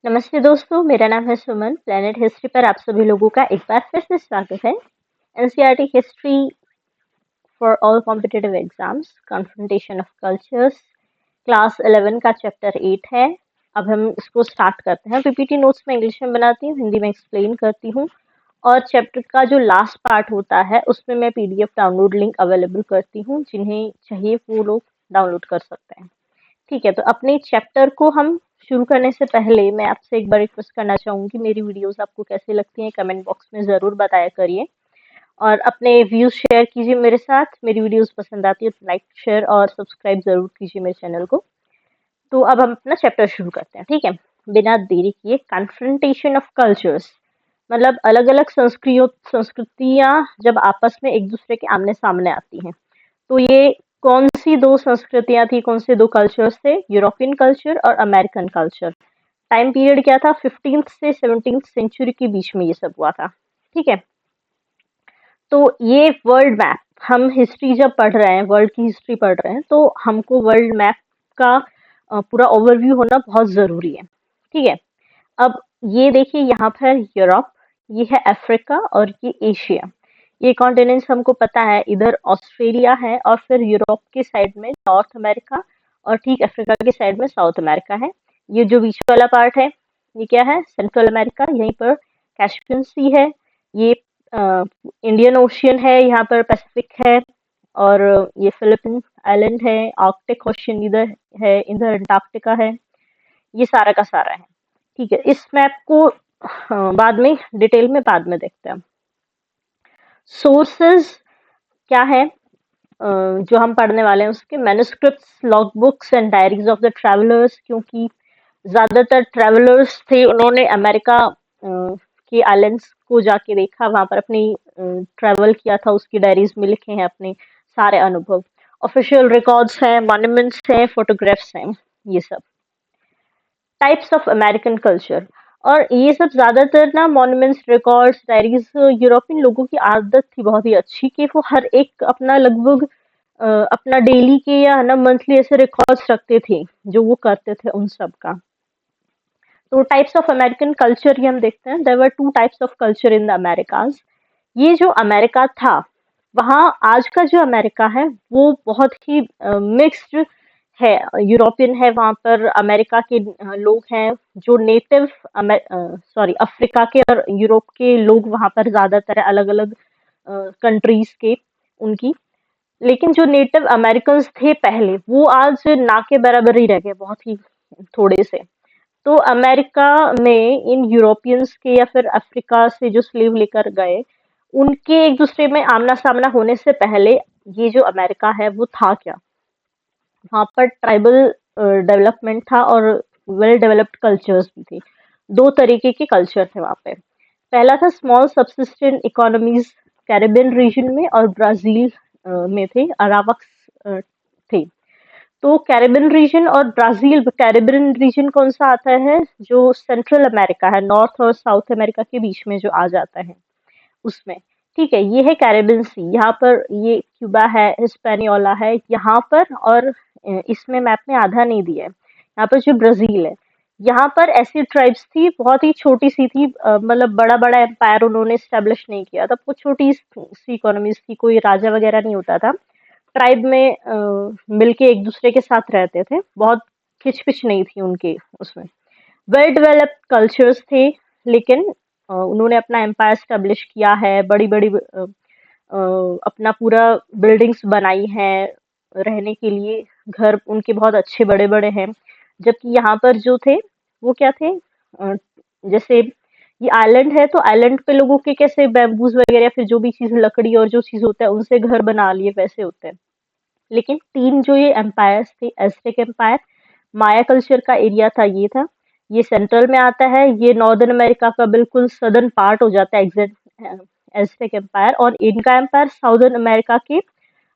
नमस्ते दोस्तों, मेरा नाम है सुमन। प्लेनेट हिस्ट्री पर आप सभी लोगों का एक बार फिर से स्वागत है। NCERT history for all competitive exams, confrontation of cultures, class 11 का चैप्टर 8 है। अब हम इसको स्टार्ट करते हैं। पीपीटी नोट्स में इंग्लिश में बनाती हूँ, हिंदी में एक्सप्लेन करती हूँ, और चैप्टर का जो लास्ट पार्ट होता है उसमें मैं पीडीएफ डाउनलोड लिंक अवेलेबल करती हूँ। जिन्हें चाहिए वो लोग डाउनलोड कर सकते हैं। ठीक है, तो अपने चैप्टर को हम शुरू करने से पहले मैं आपसे एक बार रिक्वेस्ट करना चाहूंगी, मेरी वीडियोस आपको कैसी लगती हैं कमेंट बॉक्स में ज़रूर बताया करिए, और अपने व्यूज शेयर कीजिए मेरे साथ। मेरी वीडियोस पसंद आती है तो लाइक शेयर और सब्सक्राइब ज़रूर कीजिए मेरे चैनल को। तो अब हम अपना चैप्टर शुरू करते हैं, ठीक है। बिना देरी किए, कन्फ्रंटेशन ऑफ कल्चर्स मतलब अलग अलग संस्कृतियाँ जब आपस में एक दूसरे के आमने सामने आती हैं, तो ये कौन सी दो संस्कृतियां थी, कौन से दो कल्चर्स थे? यूरोपियन कल्चर और अमेरिकन कल्चर। टाइम पीरियड क्या था? 15th से 17th सेंचुरी के बीच में ये सब हुआ था, ठीक है। तो ये वर्ल्ड मैप, हम हिस्ट्री जब पढ़ रहे हैं, वर्ल्ड की हिस्ट्री पढ़ रहे हैं, तो हमको वर्ल्ड मैप का पूरा ओवरव्यू होना बहुत ज़रूरी है, ठीक है। अब ये देखिए, यहाँ पर यूरोप, ये है अफ्रीका और ये एशिया। ये कॉन्टिनेंट्स हमको पता है, इधर ऑस्ट्रेलिया है और फिर यूरोप के साइड में नॉर्थ अमेरिका, और ठीक अफ्रीका के साइड में साउथ अमेरिका है। ये जो बीच वाला पार्ट है, ये क्या है? Central America. यहीं पर कैस्पियन सी है। ये इंडियन ओशियन है, यहाँ पर पैसिफिक है, और ये फिलीपींस आइलैंड है। आर्कटिक ओशियन इधर है, इधर अंटार्कटिका है। ये सारा का सारा है, ठीक है। इस मैप को बाद में डिटेल में बाद में देखते हैं। सोर्सेज क्या है जो हम पढ़ने वाले हैं उसके? Manuscripts, log books and diaries of the travellers, क्योंकि ज्यादातर ट्रैवलर्स थे, उन्होंने अमेरिका के आइलैंड्स को जाके देखा, वहां पर अपनी ट्रैवल किया था, उसकी डायरीज में लिखे हैं अपने सारे अनुभव। ऑफिशियल रिकॉर्ड्स हैं, मॉन्यूमेंट्स हैं, फोटोग्राफ्स हैं, ये सब। टाइप्स ऑफ अमेरिकन कल्चर, और ये सब ज्यादातर ना मॉन्यूमेंट्स, रिकॉर्ड्स, डायरीज, यूरोपियन लोगों की आदत थी बहुत ही अच्छी कि वो हर एक अपना लगभग अपना डेली के या ना मंथली ऐसे रिकॉर्ड्स रखते थे, जो वो करते थे उन सब का। तो टाइप्स ऑफ अमेरिकन कल्चर ये हम देखते हैं। There were two types of culture in the Americas. ये जो अमेरिका था, वहाँ आज का जो अमेरिका है वो बहुत ही मिक्स्ड है। यूरोपियन है वहाँ पर, अमेरिका के लोग हैं जो नेटिव, सॉरी अफ्रीका के और यूरोप के लोग वहाँ पर ज्यादातर है, अलग अलग कंट्रीज के उनकी। लेकिन जो नेटिव अमेरिकन्स थे पहले, वो आज ना के बराबर ही रह गए, बहुत ही थोड़े से। तो अमेरिका में इन यूरोपियंस के या फिर अफ्रीका से जो स्लेव लेकर गए, उनके एक दूसरे में आमना सामना होने से पहले ये जो अमेरिका है वो था क्या? वहाँ पर ट्राइबल डेवलपमेंट था और वेल डेवलप्ड कल्चर्स भी थे। दो तरीके के कल्चर थे वहाँ पे। पहला था स्मॉल सबसिस्टेंट इकोनॉमीज, कैरिबियन रीजन में और ब्राजील में थे, अरावक्स थे। तो कैरिबियन रीजन और ब्राजील, कैरिबियन रीजन कौन सा आता है? जो सेंट्रल अमेरिका है, नॉर्थ और साउथ अमेरिका के बीच में जो आ जाता है उसमें, ठीक है। ये है कैरिबियन सी, यहाँ पर ये क्यूबा है, हिस्पैनियोला है यहाँ पर, और इसमें मैप में आधा नहीं दिया है, यहाँ पर जो ब्राजील है। यहाँ पर ऐसी ट्राइब्स थी, बहुत ही छोटी सी थी, मतलब बड़ा बड़ा एम्पायर उन्होंने स्टेब्लिश नहीं किया था, वो छोटी सी इकोनॉमीज थी, कोई राजा वगैरह नहीं होता था। ट्राइब में मिलके एक दूसरे के साथ रहते थे, बहुत खिचपिच नहीं थी उनके उसमें। वेल डेवलप्ड कल्चर्स थे, लेकिन उन्होंने अपना एम्पायर स्टेब्लिश किया है, बड़ी बड़ी अपना पूरा बिल्डिंग्स बनाई हैं रहने के लिए, घर उनके बहुत अच्छे बड़े बड़े हैं। जबकि यहाँ पर जो थे वो क्या थे, जैसे ये आइलैंड है, तो आइलैंड पे लोगों के कैसे बैम्बूज वगैरह या फिर जो भी चीज लकड़ी और जो चीज होता है उनसे घर बना लिए, वैसे होते हैं। लेकिन तीन जो ये एम्पायर्स थे, एज़्टेक एम्पायर, माया कल्चर का एरिया था, ये था, ये सेंट्रल में आता है, ये नॉर्दर्न अमेरिका का बिल्कुल सदर्न पार्ट हो जाता है एग्जैक्ट एज़टेक एम्पायर, और इनका एम्पायर साउदर्न अमेरिका के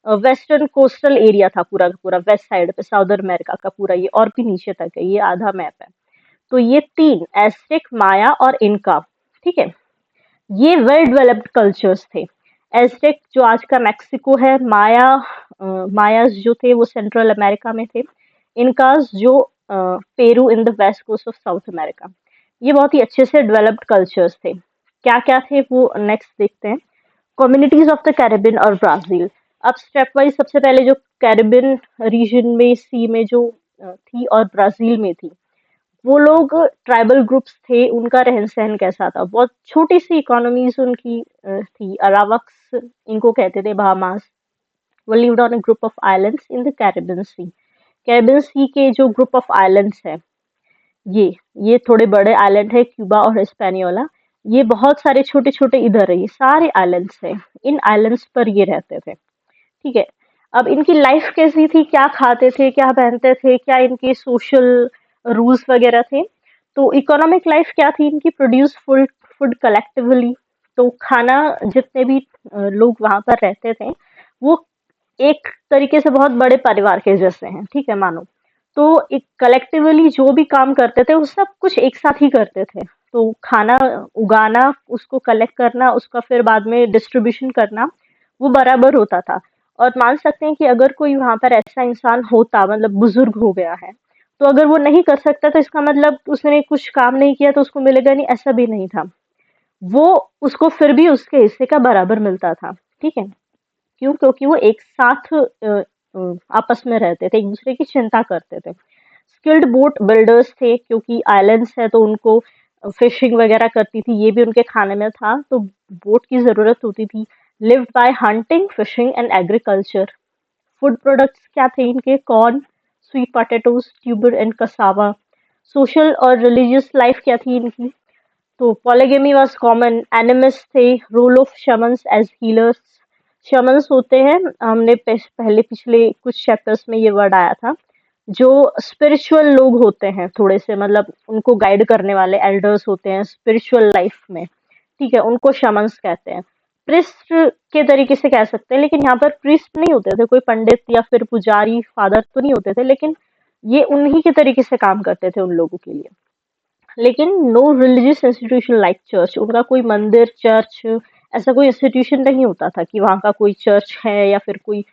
वेस्टर्न कोस्टल एरिया था, पूरा का पूरा वेस्ट साइड पे साउदर्न अमेरिका का पूरा, ये और भी नीचे तक है, ये आधा मैप है। तो ये तीन, एज़टेक, माया और इनका, ठीक है, ये वेल डेवलप्ड कल्चर्स थे। एज़टेक जो आज का मेक्सिको है, मायास जो थे वो सेंट्रल अमेरिका में थे, इनकास जो Peru in the west coast of South America. ये बहुत ही अच्छे से डेवलप्ड कल्चर्स थे। क्या क्या थे वो नेक्स्ट देखते हैं। कम्युनिटीज ऑफ द कैरिबियन और ब्राजील। अब स्टेप वाइज सबसे पहले जो कैरिबियन रीजन में सी में जो थी और ब्राजील में थी, वो लोग ट्राइबल ग्रुप्स थे, उनका रहन सहन कैसा था। बहुत छोटी सी इकोनॉमीज उनकी थी। अरावक्स इनको कहते थे, बहामास। वो lived on a group of islands in the Caribbean Sea. Caribbean Sea के जो ग्रुप ऑफ आइलैंड्स है, ये ये थोड़े बड़े आइलैंड है, क्यूबा और हिस्पैनियोला। ये बहुत सारे छोटे छोटे इधर है, ये सारे आइलैंड्स हैं। इन आइलैंड्स पर ये रहते थे। ठीक है। अब इनकी लाइफ कैसी थी, क्या खाते थे, क्या पहनते थे, क्या इनके सोशल रूल्स वगैरह थे। तो इकोनॉमिक लाइफ क्या थी इनकी, प्रोड्यूस फूड फूड कलेक्टिवली। तो खाना जितने भी लोग वहां पर रहते थे, वो एक तरीके से बहुत बड़े परिवार के जैसे हैं, ठीक है, मानो। तो एक कलेक्टिवली जो भी काम करते थे वो सब कुछ एक साथ ही करते थे। तो खाना उगाना, उसको कलेक्ट करना, उसका फिर बाद में डिस्ट्रीब्यूशन करना, वो बराबर होता था। और मान सकते हैं कि अगर कोई वहां पर ऐसा इंसान होता, मतलब बुजुर्ग हो गया है, तो अगर वो नहीं कर सकता तो इसका मतलब उसने कुछ काम नहीं किया तो उसको मिलेगा नहीं, ऐसा भी नहीं था। वो उसको फिर भी उसके हिस्से का बराबर मिलता था। ठीक है। क्यों? क्योंकि वो एक साथ आपस में रहते थे, एक दूसरे की चिंता करते थे। स्किल्ड बोट बिल्डर्स थे, क्योंकि आइलैंड्स है तो उनको फिशिंग वगैरह करती थी, ये भी उनके खाने में था, तो बोट की जरूरत होती थी। Lived by hunting, fishing and agriculture. Food products क्या थे इनके? Corn, sweet potatoes, tuber and cassava. Social और रिलीजियस लाइफ क्या थी इनकी? तो पॉलीगेमी वाज कॉमन। एनिमिस्ट थे। Role of shamans as healers. Shamans होते हैं, हमने पहले पिछले कुछ चैप्टर्स में ये वर्ड आया था, जो स्पिरिचुअल लोग होते हैं थोड़े से, मतलब उनको गाइड करने वाले एल्डर्स होते हैं स्पिरिचुअल लाइफ में। ठीक है, उनको शमन्स कहते हैं। प्रिस्ट के तरीके से कह सकते हैं, लेकिन यहाँ पर प्रिस्ट नहीं होते थे, कोई पंडित या फिर पुजारी फादर तो नहीं होते थे, लेकिन ये उन्हीं के तरीके से काम करते थे उन लोगों के लिए। लेकिन no religious institution like church, उनका कोई मंदिर, चर्च, ऐसा कोई इंस्टीट्यूशन नहीं होता था कि वहाँ का कोई चर्च है या फिर कोई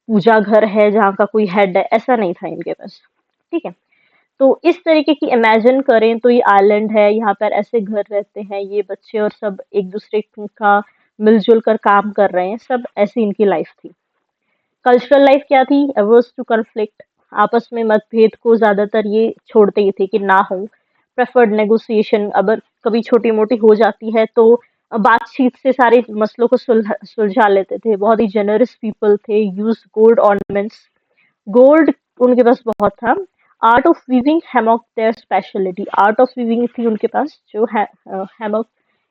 पूजा घर है जहाँ का कोई हेड है, ऐसा नहीं था इनके पास। ठीक है। तो इस तरीके की इमेजिन करें तो ये आइलैंड है, यहाँ पर ऐसे घर रहते हैं, ये बच्चे और सब एक दूसरे का मिलजुल कर काम कर रहे हैं, सब ऐसी इनकी लाइफ थी। कल्चरल लाइफ क्या थी? अवर्स टू कन्फ्लिक्ट, आपस में मतभेद को ज्यादातर ये छोड़ते ही थे कि ना हो। प्रेफर्ड नेगोशिएशन, अगर कभी छोटी मोटी हो जाती है तो बातचीत से सारे मसलों को सुलझा लेते थे। बहुत ही जेनरस पीपल थे। यूज गोल्ड ऑर्नामेंट्स, गोल्ड उनके पास बहुत था। Art of weaving hammock their speciality, art of weaving थी उनके पास, जो है हैमॉक,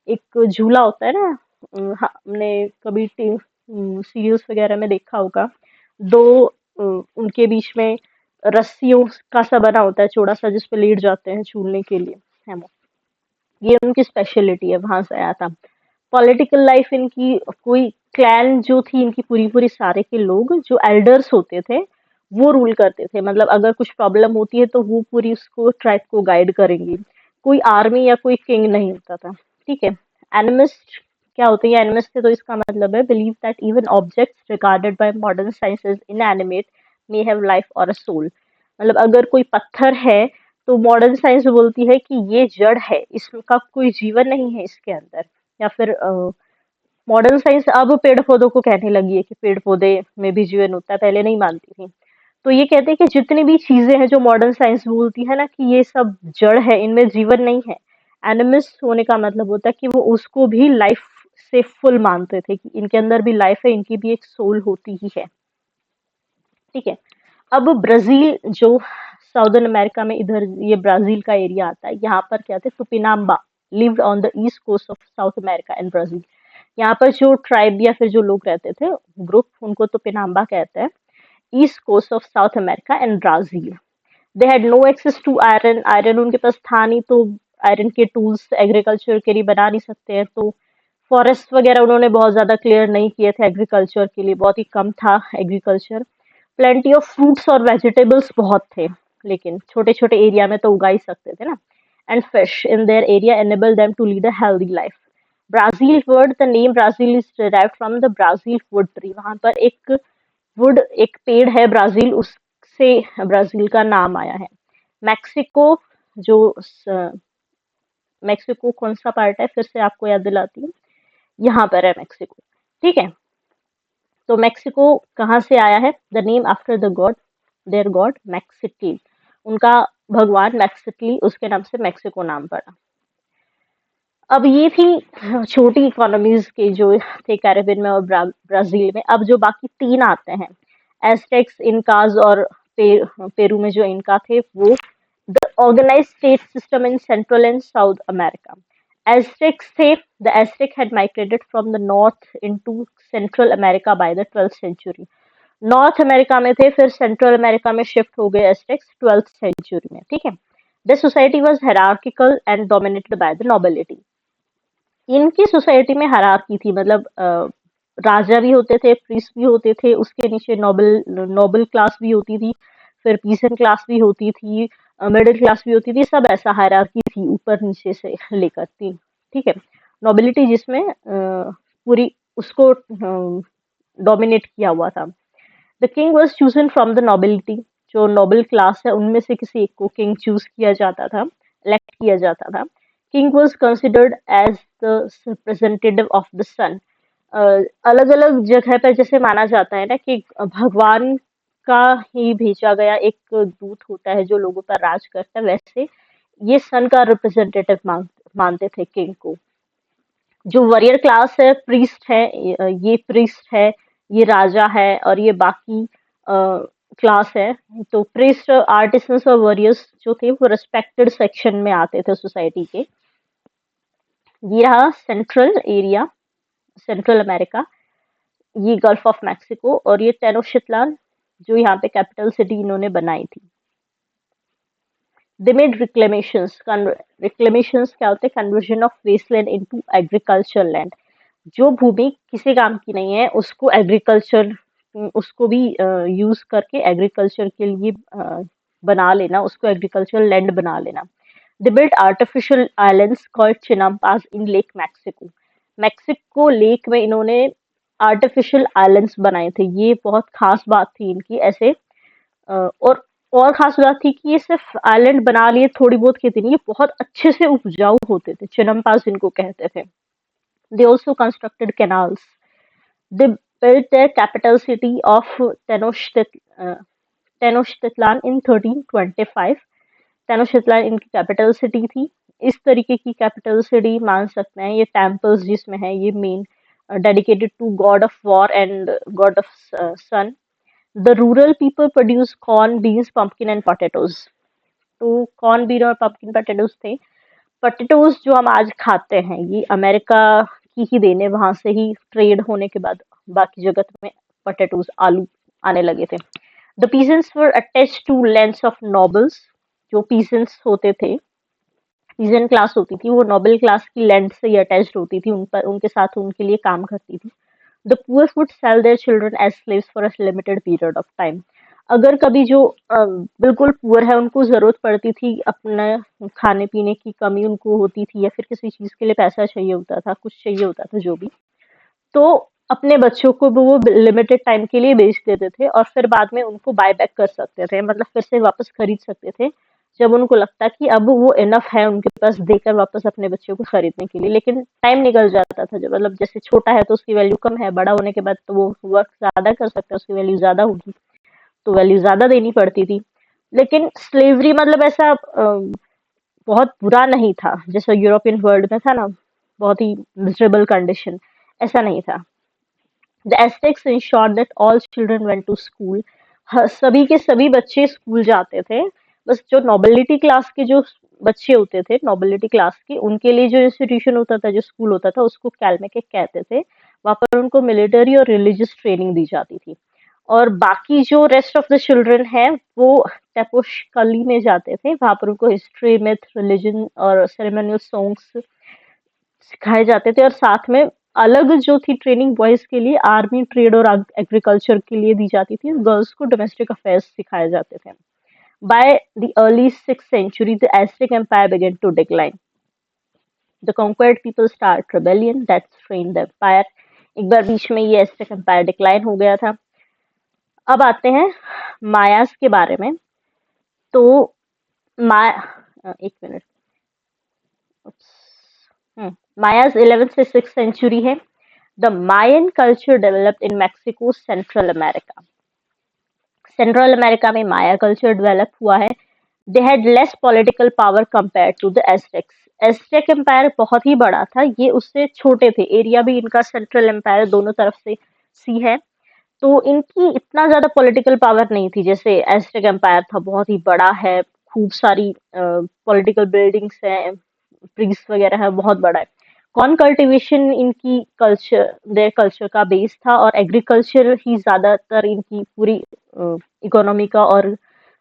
एक झूला होता है ना, हाँ, हमने कभी सीरियल्स वगैरह में देखा होगा। दो उनके बीच में रस्सियों का सा बना होता है चौड़ा सा, जिस पे लेट जाते हैं झूलने के लिए, हैमॉक। ये उनकी स्पेशलिटी है, वहां से आया था। पॉलिटिकल लाइफ इनकी, कोई क्लैन जो थी इनकी, पूरी पूरी सारे के लोग जो एल्डर्स होते थे वो रूल करते थे। मतलब अगर कुछ प्रॉब्लम होती है तो वो पूरी उसको ट्राइब को गाइड करेंगी। कोई आर्मी या कोई किंग नहीं होता था। ठीक है। एनिमिस्ट क्या होते हैं? एनिमिस्ट थे तो इसका मतलब है believe that even objects regarded bye modern sciences inanimate may have life और अ सोल। मतलब अगर कोई पत्थर है तो मॉडर्न साइंस बोलती है कि ये जड़ है, इसका कोई जीवन नहीं है इसके अंदर। या फिर मॉडर्न साइंस अब पेड़ पौधों को कहने लगी है कि पेड़ पौधे में भी जीवन होता है, पहले नहीं मानती थी। तो ये कहते हैं कि जितनी भी चीजें हैं जो मॉडर्न साइंस बोलती है ना कि ये सब जड़ है, इनमें जीवन नहीं है। एनिमिस्ट होने का मतलब होता है कि वो उसको भी लाइफ से फुल मानते थे, कि इनके अंदर भी लाइफ है, इनकी भी एक सोल होती ही है। ठीक है। अब ब्राजील जो साउदर्न अमेरिका में, इधर ये ब्राजील का एरिया आता है, यहाँ पर क्या थे? Tupinamba lived on the east coast of South America and Brazil. यहाँ पर जो ट्राइब या फिर जो लोग रहते थे, ग्रुप, उनको टुपिनाम्बा कहते हैं। East coast of South America and Brazil. They had no access to iron, iron उनके पास था नहीं, तो आयरन के टूल्स एग्रीकल्चर के लिए बना नहीं सकते हैं। तो फॉरेस्ट वगैरह उन्होंने बहुत ज्यादा क्लियर नहीं किए थे एग्रीकल्चर के लिए, बहुत ही कम था एग्रीकल्चर। प्लेंटी ऑफ फ्रूट्स और वेजिटेबल्स बहुत थे, लेकिन छोटे छोटे एरिया में तो उगा ही सकते थे ना। And fish in their area enable them to lead a healthy life. Brazil word, the name Brazil is derived from the Brazil wood tree. वहां पर एक वुड, एक पेड़ है ब्राजील, उससे ब्राजील का नाम आया है। मैक्सिको जो मेक्सिको कौन सा पार्ट है, फिर से आपको याद दिलाती हूँ, यहाँ पर है मेक्सिको। ठीक है, तो मेक्सिको कहाँ से आया है? The name after the god, their god Mexitli, उनका भगवान मैक्सिटली, उसके नाम से मेक्सिको नाम पड़ा। अब ये थी छोटी इकोनॉमीज के जो थे कैरेबियन में और ब्राजील में। अब जो बाकी तीन आते हैं, एस्टेक्स, इनकाज और पेरू में जो इनका थे, वो the organised state system in central and South America. Aztecs थे, the Aztec had migrated from the north into central America by the 12th century. North America में थे, फिर सेंट्रल अमेरिका में शिफ्ट हो गए एस्टेक्स 12th सेंचुरी में। ठीक है, the society was hierarchical and dominated by the nobility. इनकी सोसाइटी में हायरार्की थी, मतलब राजा भी होते थे, प्रीस्ट भी होते थे, उसके नीचे नोबल नोबल क्लास भी होती थी, फिर पीसन क्लास भी होती थी, मिडिल क्लास भी होती थी, सब ऐसा हायरार्की थी ऊपर नीचे से लेकर थी। ठीक है, नोबिलिटी जिसमें पूरी उसको डोमिनेट किया हुआ था। The king was chosen from the nobility, जो नोबल क्लास है उनमें से किसी एक को किंग चूज किया जाता था, इलेक्ट किया जाता था। King was considered as the representative of the sun. अलग अलग जगह पर जैसे माना जाता है ना कि भगवान का ही भेजा गया एक दूत होता है जो लोगों पर राज करता है, वैसे ये सन का रिप्रेजेंटेटिव मानते थे किंग को। जो वॉरियर क्लास है, प्रीस्ट है, ये प्रीस्ट है, ये राजा है, और ये बाकी क्लास है। तो प्रीस्ट, आर्टिसंस और वॉरियर्स जो थे वो रिस्पेक्टेड सेक्शन में आते थे सोसाइटी के। ये रहा सेंट्रल एरिया, सेंट्रल अमेरिका, ये गल्फ ऑफ मैक्सिको, और ये टेनोश्टिटलान जो यहाँ पे कैपिटल सिटी इन्होंने बनाई थी। They made रिक्लेमेशंस। रिक्लेमेशंस क्या होते हैं? Conversion of wasteland into agriculture land. जो भूमि किसी काम की नहीं है उसको एग्रीकल्चर, उसको भी यूज करके एग्रीकल्चर के लिए बना लेना, उसको एग्रीकल्चर लैंड बना लेना। They built artificial islands called chinampas in Lake Mexico. Mexico lake में इन्होंने आर्टिफिशियल आइलैंड्स बनाए थे। ये बहुत खास बात थी इनकी। ऐसे और खास बात थी कि ये सिर्फ आइलैंड बना लिए थोड़ी बहुत खेती नहीं, ये बहुत अच्छे से उपजाऊ होते थे, चिनम्पास इनको कहते थे। They also constructed canals. They built their capital city of uh, Tenochtitlan in 1325. Tenochtitlan इनकी कैपिटल सिटी थी। इस तरीके की कैपिटल सिटी मान सकते हैं। ये टेम्पल्स जिसमें है ये main dedicated to god of war and god of sun. The rural people produce corn, beans, pumpkin and potatoes. तो कॉर्न, बीन और पम्पकिन पोटैटोज थे। पोटैटोज जो हम आज खाते हैं ये अमेरिका की ही देन है, वहां से ही ट्रेड होने के बाद बाकी जगत में पोटैटोज, आलू आने लगे थे। The peasants were attached to lands of nobles. जो पीजेंट्स होते थे, पीजेंट क्लास होती थी, वो नोबल क्लास की लैंड से ही अटैच्ड होती थी, उन पर उनके साथ उनके लिए काम करती थी। The poor would sell their children as slaves for a limited period of time. अगर कभी जो बिल्कुल पुअर है उनको जरूरत पड़ती थी, अपना खाने पीने की कमी उनको होती थी, या फिर किसी चीज के लिए पैसा चाहिए होता था, कुछ चाहिए होता था जो भी, तो अपने बच्चों को भी वो लिमिटेड टाइम के लिए बेच देते थे, और फिर बाद में उनको बाय बैक कर सकते थे, मतलब फिर से वापस खरीद सकते थे जब उनको लगता कि अब वो इनफ है उनके पास देकर वापस अपने बच्चों को खरीदने के लिए। लेकिन टाइम निकल जाता था, जब मतलब जैसे छोटा है तो उसकी वैल्यू कम है, बड़ा होने के बाद तो वो वर्क ज्यादा कर सकता है, उसकी वैल्यू ज्यादा होगी, तो वैल्यू ज्यादा देनी पड़ती थी। लेकिन स्लेवरी मतलब ऐसा बहुत बुरा नहीं था जैसा यूरोपियन वर्ल्ड में था ना, बहुत ही मिजरेबल कंडीशन, ऐसा नहीं था। The Aztecs ensured that all children went to school. सभी के सभी बच्चे स्कूल जाते थे। बस जो नोबिलिटी क्लास के जो बच्चे होते थे, नोबिलिटी क्लास के, उनके लिए जो इंस्टीट्यूशन होता था, जो स्कूल होता था, उसको कैलमेके कहते थे। वहां पर उनको मिलिट्री और रिलीजियस ट्रेनिंग दी जाती थी। और बाकी जो रेस्ट ऑफ द चिल्ड्रन है वो टेपोशकली में जाते थे, वहां पर उनको हिस्ट्री, मिथ, रिलीजन और सेरेमोनियल सॉन्ग्स सिखाए जाते थे। और साथ में अलग जो थी ट्रेनिंग बॉयज के लिए, आर्मी, ट्रेड और एग्रीकल्चर के लिए दी जाती थी। गर्ल्स को डोमेस्टिक अफेयर्स सिखाए जाते थे। By the early 6th century the Aztec empire began to decline. The conquered people start rebellion that strained the empire। एक बार बीच में ये एस्टेक एम्पायर डिक्लाइन हो गया था। अब आते हैं मायास के बारे में। तो एक मिनट, मायाज 11th से 6th सेंचुरी है। The Mayan culture developed in Mexico Central America. Central America में माया कल्चर डेवलप हुआ है। They had less political power compare to the Aztecs. Aztec empire बहुत ही बड़ा था, ये उससे छोटे थे। एरिया भी इनका सेंट्रल एम्पायर दोनों तरफ से सी है, तो इनकी इतना ज्यादा पॉलिटिकल पावर नहीं थी जैसे एस्टेक एम्पायर था, बहुत ही बड़ा है, खूब सारी पॉलिटिकल बिल्डिंग्स हैं, प्रीस्ट वगैरह है, बहुत बड़ा है। कॉर्न कल्टीवेशन इनकी कल्चर देयर कल्चर का बेस था, और एग्रीकल्चर ही ज्यादातर इनकी पूरी इकोनॉमी का और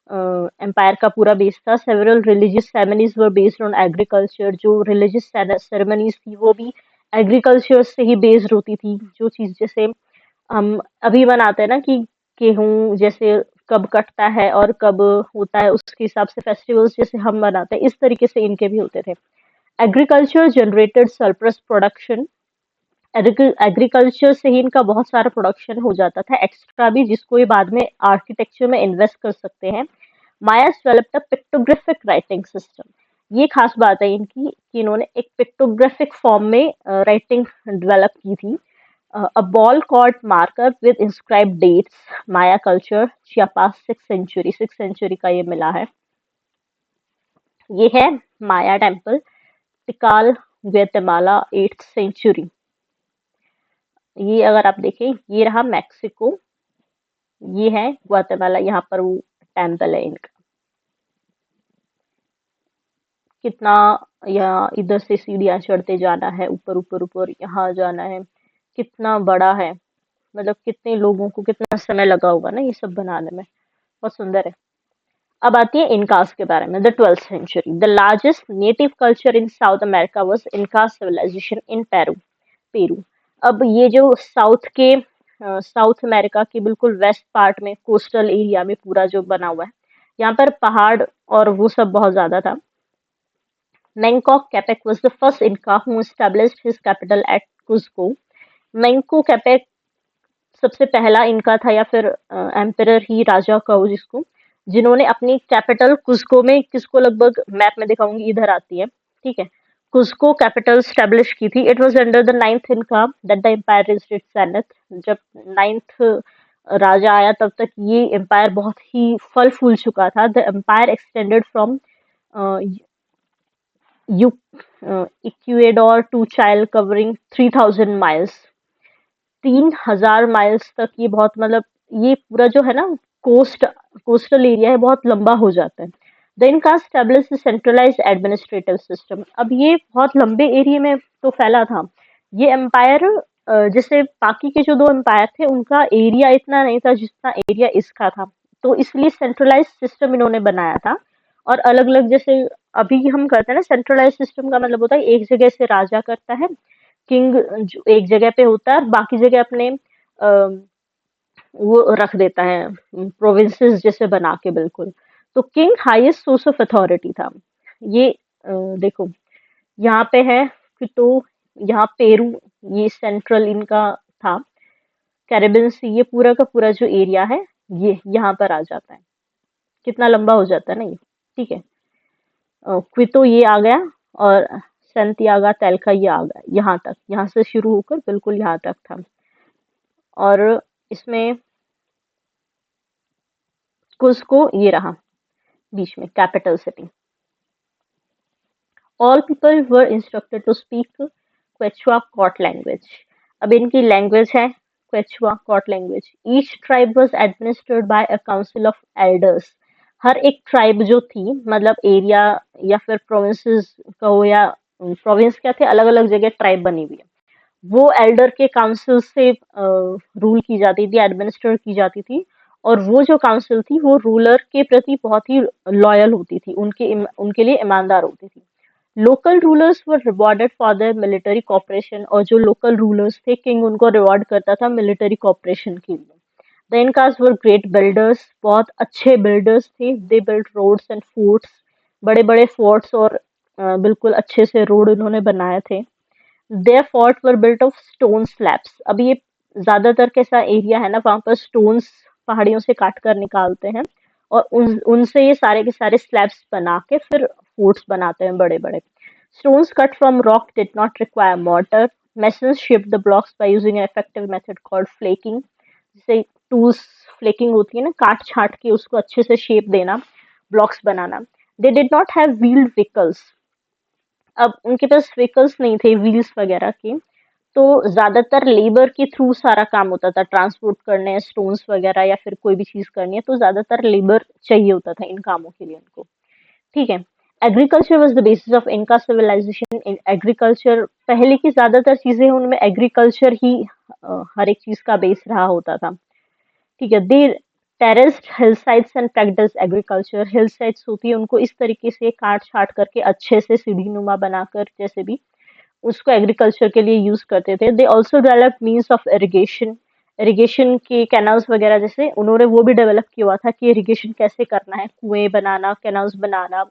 एम्पायर का पूरा बेस था। Several religious ceremonies were based on agriculture. जो रिलीजियस सेरेमनीज थी वो भी एग्रीकल्चर से ही बेस्ड होती थी। जो चीज जैसे हम अभी बनाते हैं ना कि गेहूं जैसे कब कटता है और कब होता है, उसके हिसाब से फेस्टिवल्स जैसे हम मनाते हैं, इस तरीके से इनके भी होते थे। Agriculture generated surplus production. Agriculture से ही इनका बहुत सारा प्रोडक्शन हो जाता था, एक्स्ट्रा भी, जिसको ये बाद में आर्किटेक्चर में इन्वेस्ट कर सकते हैं। Mayas developed a pictographic writing system. ये खास बात है इनकी कि इन्होंने एक पिक्टोग्राफिक फॉर्म में राइटिंग डेवलप की थी। a ball called marker with inscribed dates, Maya culture, Chiapas 6th century का ये मिला है। ये है माया टेम्पल, टिकाल, ग्वाटेमाला 8th सेंचुरी। ये अगर आप देखें, ये रहा मैक्सिको, ये है ग्वाटेमाला, यहाँ पर वो टेम्पल है इनका। कितना, यहाँ इधर से सीढ़ियाँ चढ़ते जाना है, ऊपर ऊपर ऊपर यहाँ जाना है, कितना बड़ा है, मतलब कितने लोगों को कितना समय लगा होगा ना ये सब बनाने में। बहुत सुंदर है। अब आती है इनकास के बारे में। The 12th century, the largest native culture in South America was Inca civilization in Peru. Peru. अब ये जो साउथ के साउथ अमेरिका के बिल्कुल वेस्ट पार्ट में, कोस्टल एरिया में पूरा जो बना हुआ है, यहाँ पर पहाड़ और वो सब बहुत ज्यादा था। Mengkok Kapek was the first Inca who established his capital at Cuzco. Menko Kapek सबसे पहला इनका था, या फिर एम्परर ही, राजा कहो जिसको, जिन्होंने अपनी कैपिटल कुस्को में, किसको लगभग मैप में दिखाऊंगी, इधर आती है, ठीक है, कुस्को कैपिटल स्टेब्लिश की थी। It was under the 9th Inca that the empire reached its zenith। जब 9th राजा आया तब तक ये एम्पायर बहुत ही फल फूल चुका था। The empire extended from you Ecuador to Chile, covering 3000 miles. 3000 miles तक, ये बहुत, मतलब ये पूरा जो है ना कोस्टल एरिया है, बहुत लंबा हो जाता है। द इनका स्टेब्लिश सेंट्रलाइज्ड एडमिनिस्ट्रेटिव सिस्टम। अब ये बहुत लंबे एरिया में तो फैला था ये एम्पायर। जैसे बाकी के जो दो एम्पायर थे उनका एरिया इतना नहीं था जितना एरिया इसका था, तो इसलिए सेंट्रलाइज सिस्टम इन्होंने बनाया था। और अलग अलग, जैसे अभी हम करते हैं ना, सेंट्रलाइज सिस्टम का मतलब होता है एक जगह से राजा करता है, किंग एक जगह पे होता है, और बाकी जगह अपने वो रख देता है, प्रोविंसेस जैसे बना के, बिल्कुल। तो king highest source of authority था। ये देखो, यहाँ पे है कि तो यहाँ पेरू, ये सेंट्रल इनका था, कैरिबियन सी, ये पूरा का पूरा जो एरिया है ये यहाँ पर आ जाता है। कितना लंबा हो जाता है ना ये, ठीक है। क्वितो ये आ गया, और सेंटियागो तेलका ये आ गया यहाँ तक, यहाँ से शुरू होकर बिल्कुल यहाँ तक था। और इसमें कुस्को ये रहा बीच में, capital city. All people were instructed to speak Quechua court language. अब इनकी लैंग्वेज है Quechua court language. Each tribe was administered by a council of elders. हर एक ट्राइब जो थी, मतलब एरिया या फिर प्रोविंसेस कहो, या प्रोविंस क्या थे, अलग अलग जगह ट्राइब बनी हुई है, वो एल्डर के काउंसिल से रूल की जाती थी, एडमिनिस्टर की जाती थी। और वो जो काउंसिल थी वो रूलर के प्रति बहुत ही लॉयल होती थी, उनके लिए ईमानदार होती थी। Local rulers were rewarded for their military cooperation. और जो लोकल रूलर्स थे, किंग उनको रिवॉर्ड करता था मिलिट्री कॉपरेशन के लिए। The Incas were great builders, बहुत अच्छे बिल्डर्स थे। They built roads and forts, बड़े बड़े फोर्ट्स और बिल्कुल अच्छे से रोड उन्होंने बनाए थे। Their fort were built of stone slabs। अब ये ज्यादातर कैसा एरिया है ना, वहां पर स्टोन्स पहाड़ियों से काट कर निकालते हैं, और उनसे ये सारे के सारे स्लैब्स बना के फिर फोर्ट्स बनाते हैं बड़े बड़े। Stones cut from rock did not require mortar. Masons shaped the blocks by using an effective method called flaking. जैसे टूल्स फ्लेकिंग होती है ना, काट छाट के उसको अच्छे से शेप देना, blocks banana. They did not have wheeled vehicles. अब उनके पास व्हीकल्स नहीं थे व्हील्स वगैरह के, तो ज्यादातर लेबर के थ्रू सारा काम होता था. ट्रांसपोर्ट करने हैं स्टोन्स वगैरह या फिर कोई भी चीज करनी है तो ज्यादातर लेबर चाहिए होता था इन कामों के लिए उनको. ठीक है. Agriculture was the basis of इनका सिविलाइजेशन. इन एग्रीकल्चर पहले की ज्यादातर चीजें उनमें एग्रीकल्चर ही हर एक चीज का बेस रहा होता था. ठीक है. They terraced hill sides and practice agriculture. Hill sides होती है उनको इस तरीके से काट छाट करके अच्छे से सीढ़ी नुमा बनाकर जैसे भी उसको एग्रीकल्चर के लिए यूज करते थे. They also develop means of irrigation. Irrigation के कैनाल्स वगैरह जैसे उन्होंने वो भी डेवलप किया हुआ था कि इरिगेशन कैसे करना है, कुएं बनाना, कैनाल्स बनाना,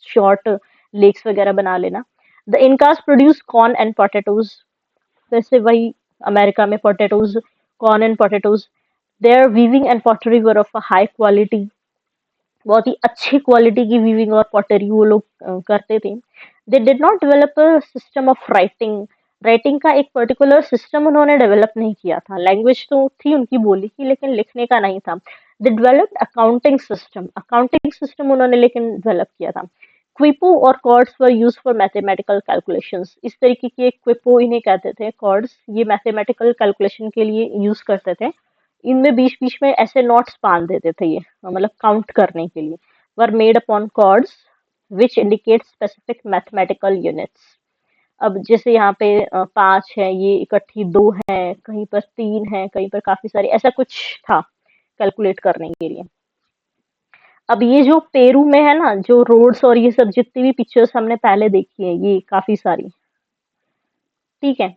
शॉर्ट लेक्स वगैरह बना लेना. The Incas produce corn and potatoes. वैसे वही अमेरिका में potatoes, corn and potatoes. Their weaving and pottery were of a high quality. बहुत ही अच्छी क्वालिटी की वीविंग और पॉटरी वो लोग करते थे. They did not develop a system of writing. Writing का एक पर्टिकुलर सिस्टम उन्होंने डेवलप नहीं किया था. लैंग्वेज तो थी उनकी बोली की लेकिन लिखने का नहीं था. They developed accounting system. Accounting system उन्होंने लेकिन डेवलप किया था. क्विपो और cords were use for mathematical calculations. इस तरीके की एक क्विपो इन्हें कहते थे, कॉर्ड्स ये मैथमेटिकल कैलकुलेशन के लिए यूज करते थे. इनमें बीच बीच में ऐसे नोट्स बांध देते थे ये, मतलब काउंट करने के लिए. Were made upon cords which indicate specific mathematical units. अब जैसे यहाँ पे 5 है, ये इकट्ठी 2 है, कहीं पर 3 है, कहीं पर काफी सारी, ऐसा कुछ था कैलकुलेट करने के लिए. अब ये जो पेरू में है ना, जो रोड्स और ये सब जितनी भी पिक्चर्स हमने पहले देखी है, ये काफी सारी, ठीक है,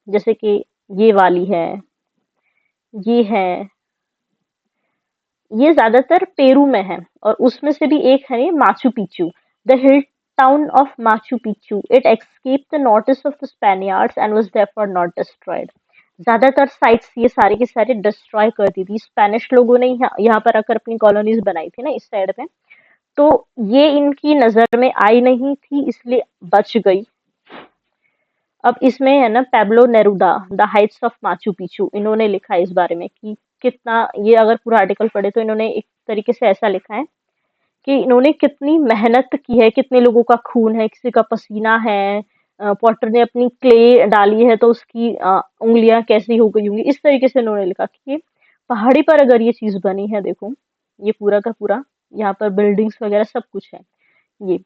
जैसे कि ये वाली है, ये है, ये ज्यादातर पेरू में है. और उसमें से भी एक है ये Machu Picchu. The hill town of Machu Picchu. It escape the notice of the Spaniards and was therefore not destroyed. ज्यादातर साइट्स ये सारे के सारे डिस्ट्रॉय कर दी थी स्पेनिश लोगों ने. यहाँ पर आकर अपनी कॉलोनीज बनाई थी ना इस साइड में, तो ये इनकी नजर में आई नहीं थी इसलिए बच गई. अब इसमें है ना Pablo Neruda the Heights of Machu Picchu, इन्होंने लिखा है इस बारे में कि कितना, ये अगर पूरा आर्टिकल पढ़े तो इन्होंने एक तरीके से ऐसा लिखा है कि इन्होंने कितनी मेहनत की है, कितने लोगों का खून है, किसी का पसीना है. पॉटर ने अपनी क्ले डाली है तो उसकी उंगलियां कैसी हो गई होंगी. इस तरीके से इन्होंने लिखा कि ये पहाड़ी पर अगर ये चीज बनी है, देखो ये पूरा का पूरा यहाँ पर बिल्डिंग्स वगैरह सब कुछ है ये,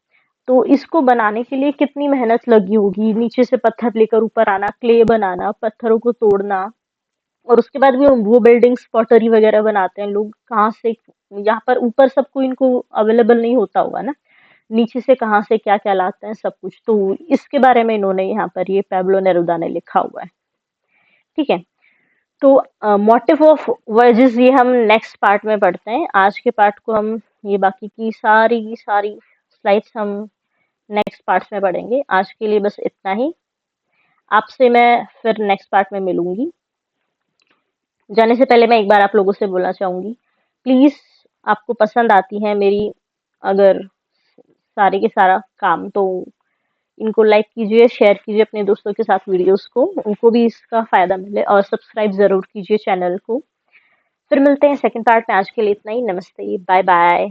तो इसको बनाने के लिए कितनी मेहनत लगी होगी. नीचे से पत्थर लेकर ऊपर आना, क्ले बनाना, पत्थरों को तोड़ना, और उसके बाद भी वो बिल्डिंग्स पॉटरी वगैरह बनाते हैं लोग. कहाँ से, यहाँ पर ऊपर सबको इनको अवेलेबल नहीं होता होगा ना, नीचे से कहाँ से क्या क्या लाते हैं सब कुछ, तो इसके बारे में इन्होंने यहाँ पर ये पैब्लो नेरुदा ने लिखा हुआ है. ठीक है. तो मोटिव ऑफ वर्जेस ये हम नेक्स्ट पार्ट में पढ़ते हैं. आज के पार्ट को हम, ये बाकी की सारी सारी स्लाइड्स हम नेक्स्ट पार्ट्स में पढ़ेंगे. आज के लिए बस इतना ही. आपसे मैं फिर नेक्स्ट पार्ट में मिलूंगी. जाने से पहले मैं एक बार आप लोगों से बोलना चाहूंगी, प्लीज आपको पसंद आती है मेरी अगर सारे के सारा काम, तो इनको लाइक कीजिए, शेयर कीजिए अपने दोस्तों के साथ वीडियोस को, उनको भी इसका फायदा मिले, और सब्सक्राइब जरूर कीजिए चैनल को. फिर मिलते हैं सेकंड पार्ट में. आज के लिए इतना ही. नमस्ते, बाय बाय.